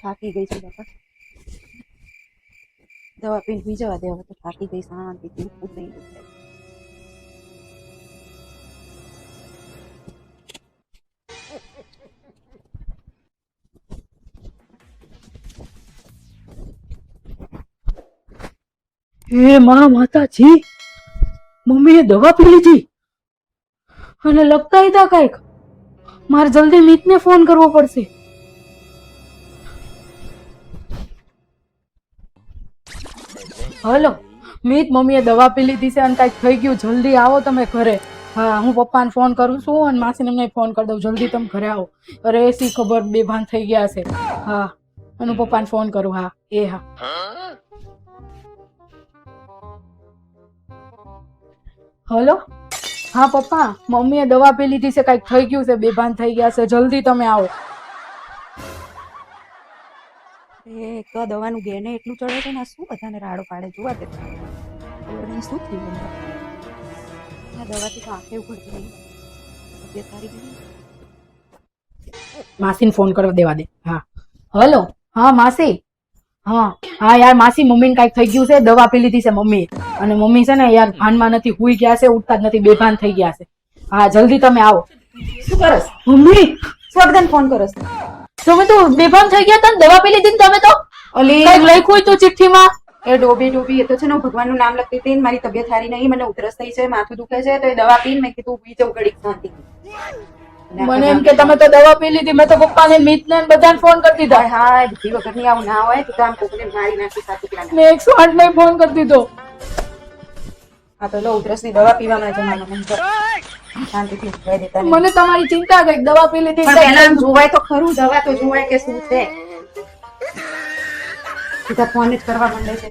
થાકી ગઈ છું બાપા. દવા પીને સુઈ જવા દે, હવે તો થાકી ગઈ શાંતિથી નહીં દુખાય. હે માતાજી, મમ્મીએ દવા પી લીધી અને લગતા હતા કઈક. મારે જલ્દી મીતને ફોન કરવો પડશે. હલો મીત, મમ્મીએ દવા પી લીધી છે અને કઈક થઈ ગયું, જલ્દી આવો તમે ઘરે. હા, હું પપ્પાને ફોન કરું છું અને માસીને એમને ફોન કરી દઉં, જલ્દી તમે ઘરે આવો. અરે શી ખબર, બેભાન થઈ ગયા છે. હા, અને હું પપ્પાને ફોન કરું. હા એ હા. હલો, હા પપ્પા, મમ્મીએ દવા પી લીધી છે, કઈક થઈ ગયું છે, બેભાન થઈ ગયા છે, જલ્દી તમે આવો. એ તો દવાનું ગેને એટલું ચડે છે ને, શું બધાને રાડો પાડે જોવા દે. શું થયું આ દવાથી તો આંખે ઉઘડતી નહીં, તબિયત સારી નહીં. માસીને ફોન કરવા દેવા દે. હા હલો, હા માસી. હા હા યાર માસી, મમ્મીને કઈક થઈ ગયું છે, દવા પી લીધી છે મમ્મી. અને મમ્મી છે ને યાર ભાનમાં નથી, હુઈ ગયા છે, ઉઠતા જ નથી, બેભાન થઈ ગયા છે. હા જલ્દી તમે આવો. શું કરસ મમ્મી? શું બધાને ફોન કરસ? તમે તો બેભાન થઈ ગયા હતા, દવા પી લીધી ને તમે તો. ઓલી કઈક લખ્યું હતું ચિઠ્ઠીમાં. એ ડોબી એ તો છે ને, હું ભગવાનનું નામ લખતી હતી, મારી તબિયત સારી નહીં, મને ઉધરસ થઈ છે, માથું દુખે છે, તો એ દવા પીને મેં કીધું પી જવું ઘડીક શાંતિ. મને એમ કે તમે તો દવા પી લીધી. મેં તો પપ્પાને, મિતને બધાને ફોન કરી દીધા. હા બુદ્ધિ વગરની આવું ના હોય, તું તો આમ કોકને મારી નાખી સાચું પેલા. મેં 108 ને ફોન કરી દીધો. હા તો લો, ઉધરસની દવા પીવામાં જમાનો શાંતિથી ઉઠાઈ દેતા નહીં. મને તમારી ચિંતા ગઈ, દવા પી લીધી. પણ પહેલા આમ જોવાય તો ખરું, દવા તો જોવાય કે શું છે. સીધા ફોન જ કરવા માંડે છે.